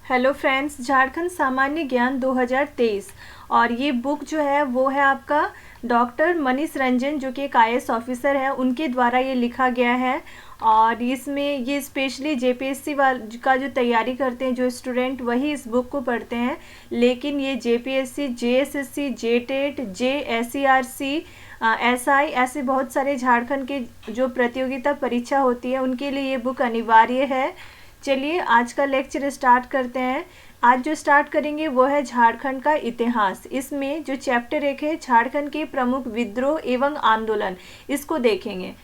Hello friends, Jharkhand सामान्य ज्ञान 2023 और ये बुक जो है वो है आपका डॉक्टर मनीष रंजन जो कि एक आईएएस ऑफिसर है, उनके द्वारा ये लिखा गया है। और इसमें ये स्पेशली जेपीएससी का जो तैयारी करते हैं जो स्टूडेंट, वही इस बुक को पढ़ते हैं। लेकिन ये जेपीएससी, जेएसएससी, जेटेट, जेएसईआरसी, एसआई, ऐसे बहुत सारे झारखंड के जो प्रतियोगिता परीक्षा होती है उनके लिए ये बुक अनिवार्य है। चलिए आज का लेक्चर स्टार्ट करते हैं। आज जो स्टार्ट करेंगे वो है झारखंड का इतिहास। इसमें जो चैप्टर 1 है झारखंड के प्रमुख विद्रोह एवं आंदोलन, इसको देखेंगे।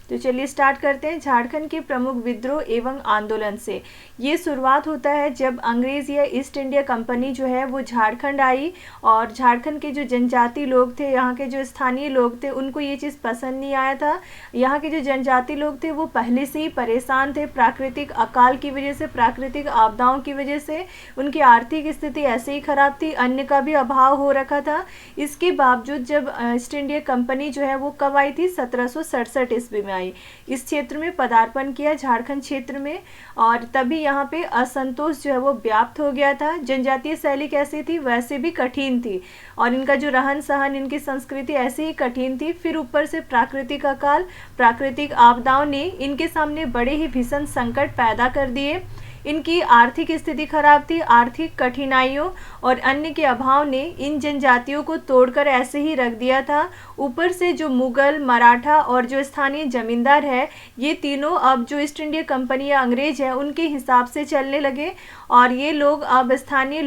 तो चलिए स्टार्ट करते हैं झारखंड के प्रमुख विद्रोह एवं आंदोलन से। ये शुरुआत होता है जब अंग्रेज़ या ईस्ट इंडिया कंपनी जो है वो झारखंड आई और झारखंड के जो जनजाति लोग थे, यहाँ के जो स्थानीय लोग थे, उनको ये चीज़ पसंद नहीं आया था। यहाँ के जो जनजाति लोग थे वो पहले से ही परेशान थे, प्राकृतिक अकाल की वजह से, प्राकृतिक आपदाओं की वजह से उनकी आर्थिक स्थिति ऐसे ही ख़राब थी, अन्न का भी अभाव हो रखा था। इसके बावजूद जब ईस्ट इंडिया कंपनी जो है वो कब आई थी, 1767 ईस्वी में इस क्षेत्र में पदार्पण किया, झारखंड क्षेत्र में। और तभी यहाँ पे असंतोष जो है वो व्याप्त हो गया था। जनजातीय शैली कैसी थी, वैसे भी कठिन थी और इनका जो रहन सहन, इनकी संस्कृति ऐसी ही कठिन थी। फिर ऊपर से प्राकृतिक अकाल, प्राकृतिक आपदाओं ने इनके सामने बड़े ही भीषण संकट पैदा कर दिए। इनकी आर्थिक स्थिति खराब थी, आर्थिक कठिनाइयों और अन्य के अभाव ने इन जनजातियों को तोड़कर ऐसे ही रख दिया था। ऊपर से जो मुगल, मराठा और जो स्थानीय जमींदार है, ये तीनों अब जो ईस्ट इंडिया कंपनी या अंग्रेज है उनके हिसाब से चलने लगे और ये लोग अब स्थानीय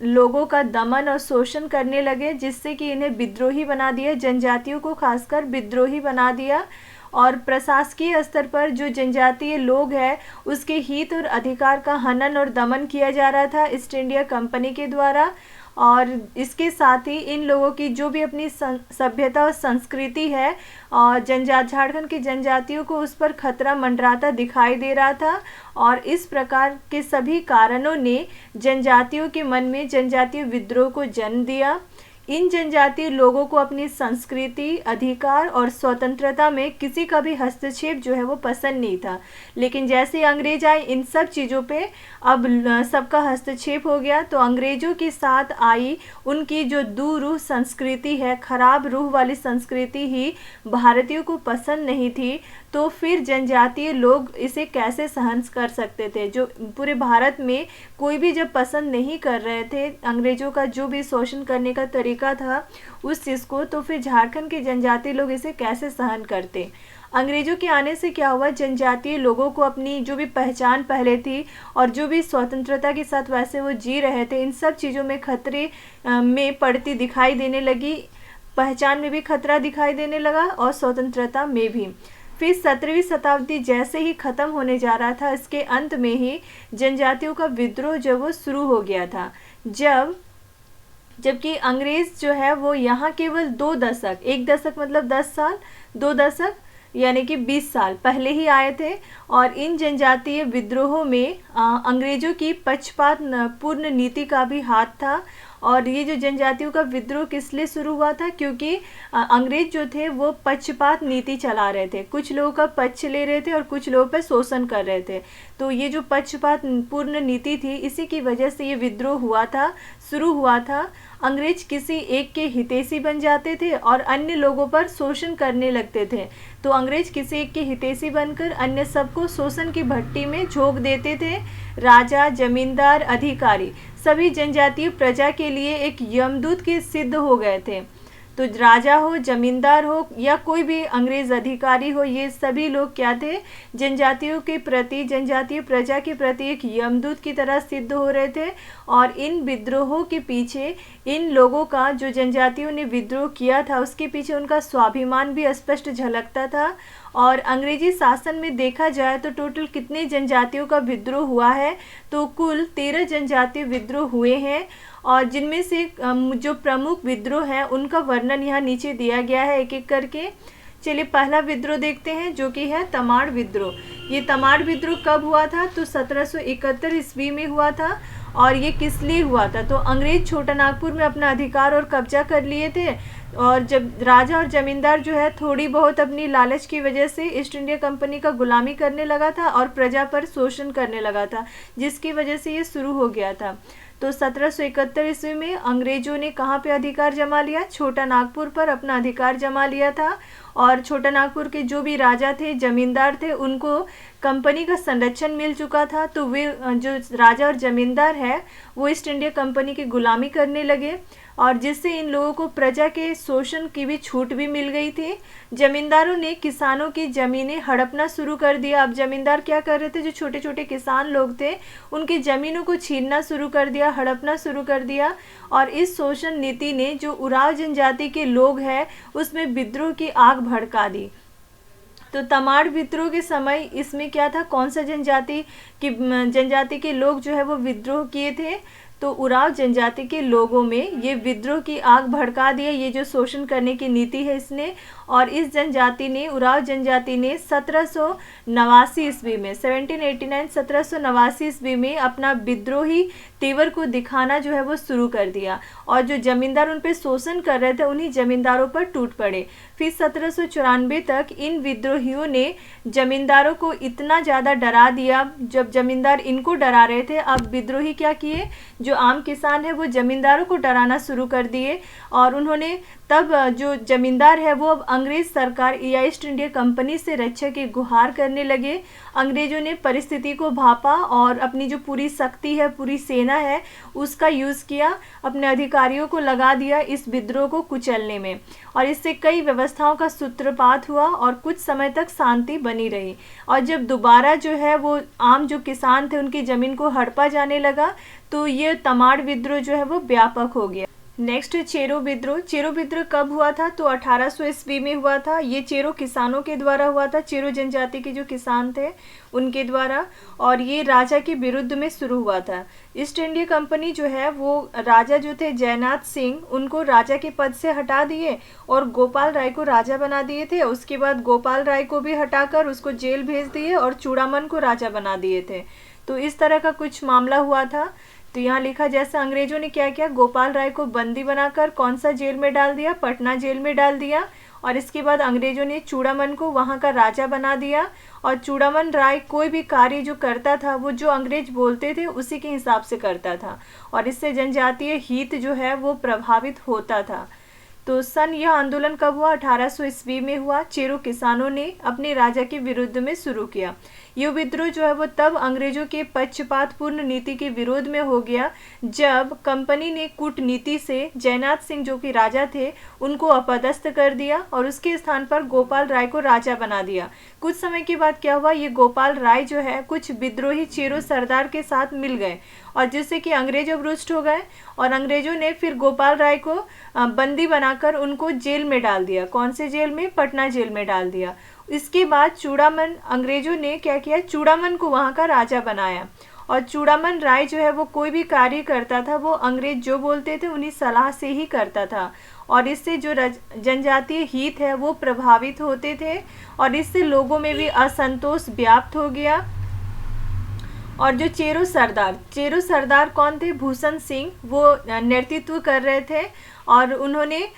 लोगों का दमन और शोषण करने लगे, जिससे कि इन्हें विद्रोही बना दिया, जनजातियों को खासकर विद्रोही बना दिया। और प्रशासकीय स्तर पर जो जनजातीय लोग हैं उसके हित और अधिकार का हनन और दमन किया जा रहा था ईस्ट इंडिया कंपनी के द्वारा। और इसके साथ ही इन लोगों की जो भी अपनी सभ्यता और संस्कृति है और झारखंड की जनजातियों को उस पर खतरा मंडराता दिखाई दे रहा था। और इस प्रकार के सभी कारणों ने जनजातियों के मन में जनजातीय विद्रोह को जन्म दिया। इन जनजातीय लोगों को अपनी संस्कृति, अधिकार और स्वतंत्रता में किसी का भी हस्तक्षेप जो है वो पसंद नहीं था। लेकिन जैसे अंग्रेज आए, इन सब चीज़ों पे अब सबका हस्तक्षेप हो गया। तो अंग्रेजों के साथ आई उनकी जो दुरूह संस्कृति है, खराब रूह वाली संस्कृति ही भारतीयों को पसंद नहीं थी। तो फिर जनजातीय लोग इसे कैसे सहन कर सकते थे? जो पूरे भारत में कोई भी जब पसंद नहीं कर रहे थे अंग्रेजों का जो भी शोषण करने का तरीका था उस चीज़ को, तो फिर झारखंड के जनजातीय लोग इसे कैसे सहन करते? अंग्रेजों के आने से क्या हुआ, जनजातीय लोगों को अपनी जो भी पहचान पहले थी और जो भी स्वतंत्रता के साथ वैसे वो जी रहे थे, इन सब चीज़ों में खतरे में पड़ती दिखाई देने लगी। पहचान में भी खतरा दिखाई देने लगा और स्वतंत्रता में भी। फिर 17वीं शताब्दी जैसे ही ख़त्म होने जा रहा था, इसके अंत में ही जनजातियों का विद्रोह जो वो शुरू हो गया था। जबकि अंग्रेज़ जो है वो यहाँ केवल 2 दशक, 1 दशक मतलब 10 साल, 2 दशक यानी कि 20 साल पहले ही आए थे। और इन जनजातीय विद्रोहों में अंग्रेज़ों की पक्षपात पूर्ण नीति का भी हाथ था। और ये जो जनजातियों का विद्रोह किस लिए शुरू हुआ था, क्योंकि अंग्रेज जो थे वो पक्षपात नीति चला रहे थे, कुछ लोगों का पक्ष ले रहे थे और कुछ लोगों पर शोषण कर रहे थे। तो ये जो पक्षपात पूर्ण नीति थी, इसी की वजह से ये विद्रोह हुआ था, शुरू हुआ था। अंग्रेज किसी एक के हितैषी बन जाते थे और अन्य लोगों पर शोषण करने लगते थे। तो अंग्रेज किसी एक के हितैषी बनकर अन्य सबको शोषण की भट्टी में झोंक देते थे। राजा, जमींदार, अधिकारी सभी जनजातीय प्रजा के लिए एक यमदूत के सिद्ध हो गए थे। तो राजा हो, जमींदार हो या कोई भी अंग्रेज अधिकारी हो, ये सभी लोग क्या थे, जनजातियों के प्रति, जनजातीय प्रजा के प्रति एक यमदूत की तरह सिद्ध हो रहे थे। और इन विद्रोहों के पीछे, इन लोगों का जो जनजातियों ने विद्रोह किया था उसके पीछे उनका स्वाभिमान भी स्पष्ट झलकता था। और अंग्रेजी शासन में देखा जाए तो टोटल कितने जनजातियों का विद्रोह हुआ है, तो कुल 13 जनजातीय विद्रोह हुए हैं। और जिनमें से जो प्रमुख विद्रोह हैं उनका वर्णन यहाँ नीचे दिया गया है एक एक करके। चलिए पहला विद्रोह देखते हैं जो कि है तमाड़ विद्रोह। ये तमाड़ विद्रोह कब हुआ था, तो 1771 ईस्वी में हुआ था। और ये किस लिए हुआ था, तो अंग्रेज छोटा नागपुर में अपना अधिकार और कब्जा कर लिए थे और जब राजा और जमींदार जो है थोड़ी बहुत अपनी लालच की वजह से ईस्ट इंडिया कंपनी का गुलामी करने लगा था और प्रजा पर शोषण करने लगा था, जिसकी वजह से ये शुरू हो गया था। तो 1771 ईस्वी में अंग्रेजों ने कहाँ पे अधिकार जमा लिया? छोटा नागपुर पर अपना अधिकार जमा लिया था। और छोटा नागपुर के जो भी राजा थे, जमींदार थे, उनको कंपनी का संरक्षण मिल चुका था। तो वे जो राजा और जमींदार है वो ईस्ट इंडिया कंपनी की गुलामी करने लगे, और जिससे इन लोगों को प्रजा के शोषण की भी छूट भी मिल गई थी। जमींदारों ने किसानों की ज़मीनें हड़पना शुरू कर दिया। अब जमींदार क्या कर रहे थे? जो छोटे छोटे किसान लोग थे उनकी ज़मीनों को छीनना शुरू कर दिया, हड़पना शुरू कर दिया। और इस शोषण नीति ने जो उराव जनजाति के लोग हैं उसमें विद्रोह की आग भड़का दी। तो तमाड़ विद्रोह के समय इसमें क्या था? कौन सा जनजाति के लोग जो है वो विद्रोह किए थे? तो उराव जनजाति के लोगों में ये विद्रोह की आग भड़का दिया, ये जो शोषण करने की नीति है इसने। और इस जनजाति ने, उराव जनजाति ने 1789 ईस्वी में 1789 ईस्वी में अपना विद्रोही तेवर को दिखाना जो है वो शुरू कर दिया, और जो जमींदार उन पर शोषण कर रहे थे उन्हीं जमींदारों पर टूट पड़े। फिर 1794 तक इन विद्रोहियों ने जमींदारों को इतना ज़्यादा डरा दिया। जब जमींदार इनको डरा रहे थे, अब विद्रोही क्या किए? जो आम किसान है वो जमींदारों को डराना शुरू कर दिए। और उन्होंने तब जो जमींदार है वो अब अंग्रेज सरकार या ईस्ट इंडिया कंपनी से रक्षा की गुहार करने लगे। अंग्रेजों ने परिस्थिति को भापा और अपनी जो पूरी शक्ति है, पूरी सेना है, उसका यूज़ किया, अपने अधिकारियों को लगा दिया इस विद्रोह को कुचलने में। और इससे कई व्यवस्थाओं का सूत्रपात हुआ और कुछ समय तक शांति बनी रही। और जब दोबारा जो है वो आम जो किसान थे उनकी ज़मीन को हड़पा जाने लगा, तो ये तमाड़ विद्रोह जो है वो व्यापक हो गया। नेक्स्ट चेरो विद्रोह। चेरो विद्रोह कब हुआ था? तो 1800 ईस्वी में हुआ था। ये चेरो किसानों के द्वारा हुआ था, चेरो जनजाति के जो किसान थे उनके द्वारा, और ये राजा के विरुद्ध में शुरू हुआ था। ईस्ट इंडिया कंपनी जो है वो राजा जो थे जयनाथ सिंह, उनको राजा के पद से हटा दिए और गोपाल राय को राजा बना दिए थे। उसके बाद गोपाल राय को भी हटाकर उसको जेल भेज दिए और चूड़ामन को राजा बना दिए थे। तो इस तरह का कुछ मामला हुआ था। तो यहाँ लिखा, जैसे अंग्रेजों ने क्या किया? गोपाल राय को बंदी बनाकर कौन सा जेल में डाल दिया? पटना जेल में डाल दिया। और इसके बाद अंग्रेजों ने चूड़ामन को वहाँ का राजा बना दिया। और चूड़ामन राय कोई भी कार्य जो करता था वो जो अंग्रेज बोलते थे उसी के हिसाब से करता था, और इससे जनजातीय हित जो है वो प्रभावित होता था। तो यह आंदोलन कब हुआ? 1800 ईस्वी में हुआ। चेरो किसानों ने अपने राजा के विरुद्ध में शुरू किया। यह विद्रोह जो है वो तब अंग्रेजों के पक्षपातपूर्ण नीति के विरोध में हो गया, जब कंपनी ने कूटनीति से जयनाथ सिंह जो कि राजा थे उनको अपदस्थ कर दिया और उसके स्थान पर गोपाल राय को राजा बना दिया। कुछ समय के बाद क्या हुआ? ये गोपाल राय जो है कुछ विद्रोही चेरो सरदार के साथ मिल गए, और जिससे कि अंग्रेज अब रुष्ट हो गए, और अंग्रेजों ने फिर गोपाल राय को बंदी बनाकर उनको जेल में डाल दिया। कौन से जेल में? पटना जेल में डाल दिया। इसके बाद चूड़ामन, अंग्रेजों ने क्या किया? चूड़ामन को वहाँ का राजा बनाया। और चूड़ामन राय जो है वो कोई भी कार्य करता था वो अंग्रेज जो बोलते थे उन्हीं सलाह से ही करता था, और इससे जो जनजातीय हित है वो प्रभावित होते थे, और इससे लोगों में भी असंतोष व्याप्त हो गया। और जो चेरो सरदार कौन थे? भूषण सिंह, वो नेतृत्व कर रहे थे, और उन्होंने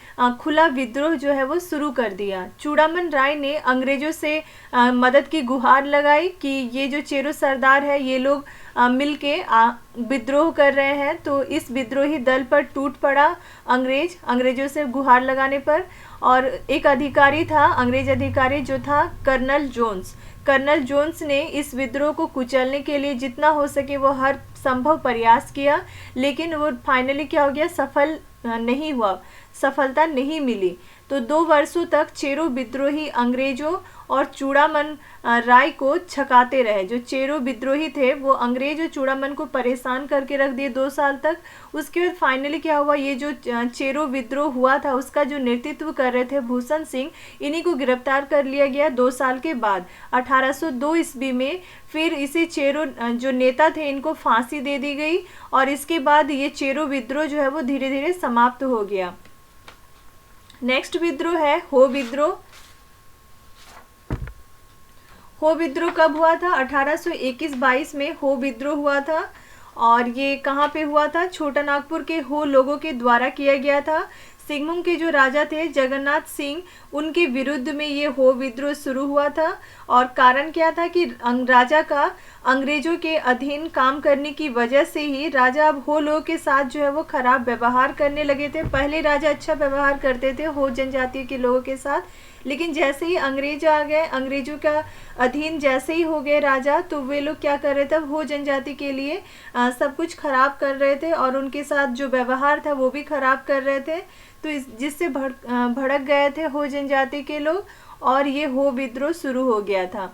खुला विद्रोह जो है वो शुरू कर दिया। चूड़ामन राय ने अंग्रेजों से मदद की गुहार लगाई कि ये जो चेरो सरदार है ये लोग मिलके विद्रोह कर रहे हैं। तो इस विद्रोही दल पर टूट पड़ा अंग्रेजों से गुहार लगाने पर। और एक अधिकारी था, अंग्रेज अधिकारी जो था कर्नल जोन्स ने इस विद्रोह को कुचलने के लिए जितना हो सके वो हर संभव प्रयास किया, लेकिन वो फाइनली क्या हो गया? सफल नहीं हुआ, सफलता नहीं मिली। तो 2 वर्षों तक चेरो विद्रोही अंग्रेजों और चूड़ामन राय को छकाते रहे। जो चेरो विद्रोही थे वो अंग्रेज और चूड़ामन को परेशान करके रख दिए 2 साल तक। उसके बाद फाइनली क्या हुआ? ये जो चेरो विद्रोह हुआ था उसका जो नेतृत्व कर रहे थे भूषण सिंह, इन्हीं को गिरफ्तार कर लिया गया 2 साल के बाद। 1802 ईस्वी में फिर इसी चेरो जो नेता थे इनको फांसी दे दी गई, और इसके बाद ये चेरो विद्रोह जो है वो धीरे धीरे समाप्त हो गया। नेक्स्ट विद्रोह है हो विद्रोह। हो विद्रोह कब हुआ था? 1821-22 में हो विद्रोह हुआ था, और ये कहाँ पे हुआ था? छोटा नागपुर के हो लोगों के द्वारा किया गया था। सिंहभूम के जो राजा थे जगन्नाथ सिंह, उनके विरुद्ध में ये हो विद्रोह शुरू हुआ था। और कारण क्या था कि राजा का अंग्रेजों के अधीन काम करने की वजह से ही राजा अब हो लोगों के साथ जो है वो खराब व्यवहार करने लगे थे। पहले राजा अच्छा व्यवहार करते थे हो जनजाति के लोगों के साथ, लेकिन जैसे ही अंग्रेज आ गए, अंग्रेजों का अधीन जैसे ही हो गए राजा, तो वे लोग क्या कर रहे थे, हो जनजाति के लिए सब कुछ खराब कर रहे थे और उनके साथ जो व्यवहार था वो भी खराब कर रहे थे। तो जिससे भड़क गए थे हो जनजाति के लोग और ये हो विद्रोह शुरू हो गया था।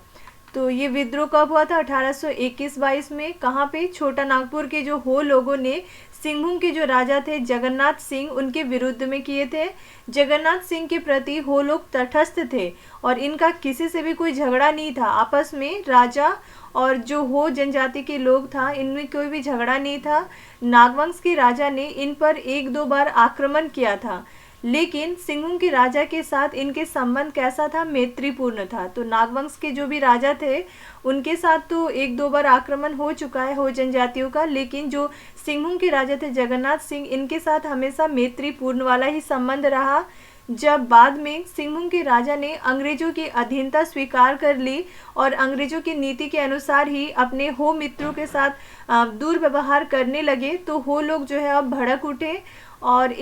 तो ये विद्रोह कब हुआ था? 1821-22 में। कहाँ पे? छोटा नागपुर के जो हो लोगों ने सिंहभूम के जो राजा थे जगन्नाथ सिंह, उनके विरुद्ध में किए थे। जगन्नाथ सिंह के प्रति हो लोग तटस्थ थे और इनका किसी से भी कोई झगड़ा नहीं था। आपस में राजा और जो हो जनजाति के लोग था, इनमें कोई भी झगड़ा नहीं था। नागवंश के राजा ने इन पर 1-2 बार आक्रमण किया था, लेकिन सिंहभूम के राजा के साथ इनके संबंध कैसा था? मैत्रीपूर्ण था। तो नागवंश के जो भी राजा थे उनके साथ तो 1-2 बार आक्रमण हो चुका है हो जनजातियों का, लेकिन जो सिंहभूम के राजा थे जगन्नाथ सिंह, इनके साथ हमेशा मैत्रीपूर्ण वाला ही संबंध रहा। जब बाद में सिंहभूम के राजा ने अंग्रेजों की अधीनता स्वीकार कर ली और अंग्रेजों की नीति के अनुसार ही अपने हो मित्रों के साथ दुर्व्यवहार करने लगे, तो हो लोग जो है अब भड़क उठे। और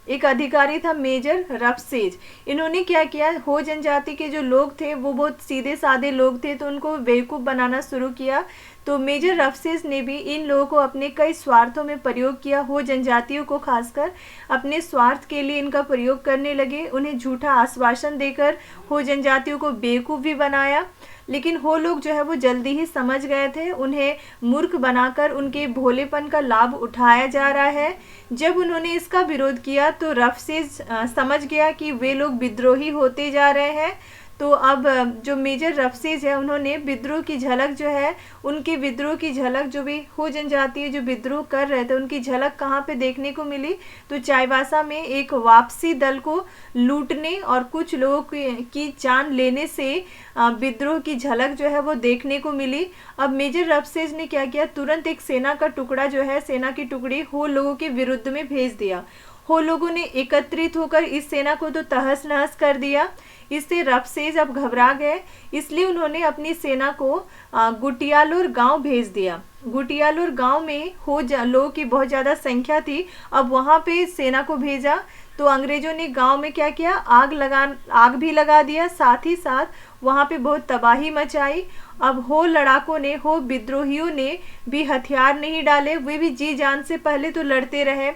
एक अधिकारी था मेजर रफसेज, इन्होंने क्या किया, हो जनजाति के जो लोग थे वो बहुत सीधे साधे लोग थे, तो उनको बेवकूफ़ बनाना शुरू किया। तो मेजर रफसेज ने भी इन लोगों को अपने कई स्वार्थों में प्रयोग किया। हो जनजातियों को खासकर अपने स्वार्थ के लिए इनका प्रयोग करने लगे। उन्हें झूठा आश्वासन देकर हो जनजातियों को बेवकूफ़ भी बनाया, लेकिन हो लोग जो है वो जल्दी ही समझ गए थे। उन्हें मूर्ख बनाकर उनके भोलेपन का लाभ उठाया जा रहा है। जब उन्होंने इसका विरोध किया तो रफसेज समझ गया कि वे लोग विद्रोही होते जा रहे हैं। तो अब जो मेजर रफसेज है, उन्होंने विद्रोह की झलक जो है, उनके विद्रोह की झलक, जो भी हो जनजाति जो विद्रोह कर रहे थे उनकी झलक कहाँ पे देखने को मिली? तो चाईबासा में एक वापसी दल को लूटने और कुछ लोगों की जान लेने से विद्रोह की झलक जो है वो देखने को मिली। अब मेजर रफसेज ने क्या किया, तुरंत एक सेना का टुकड़ा जो है, सेना की टुकड़ी हो लोगों के विरुद्ध में भेज दिया। हो लोगों ने एकत्रित होकर इस सेना को तो तहस नहस कर दिया। इससे रफसेज अब घबरा गए, इसलिए उन्होंने अपनी सेना को गुटियालुर गांव भेज दिया। गुटियालुर गांव में हो लोगों की बहुत ज़्यादा संख्या थी। अब वहां पे सेना को भेजा तो अंग्रेजों ने गांव में क्या किया, आग भी लगा दिया, साथ ही साथ वहां पे बहुत तबाही मचाई। अब हो लड़ाकों ने, हो विद्रोहियों ने भी हथियार नहीं डाले, वे भी जी जान से पहले तो लड़ते रहे।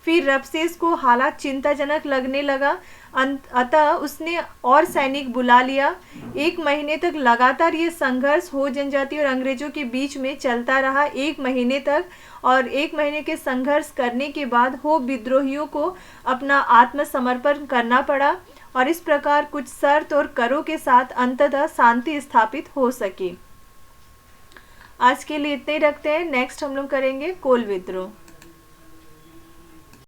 फिर रफसेज को हालात चिंताजनक लगने लगा, अतः उसने और सैनिक बुला लिया। 1 महीने तक लगातार ये संघर्ष हो जनजाति और अंग्रेजों के बीच में चलता रहा, 1 महीने तक। और 1 महीने के संघर्ष करने के बाद हो विद्रोहियों को अपना आत्मसमर्पण करना पड़ा और इस प्रकार कुछ शर्त और करों के साथ अंततः शांति स्थापित हो सकी। आज के लिए इतने ही रखते हैं। नेक्स्ट हम लोग करेंगे कोल विद्रोह।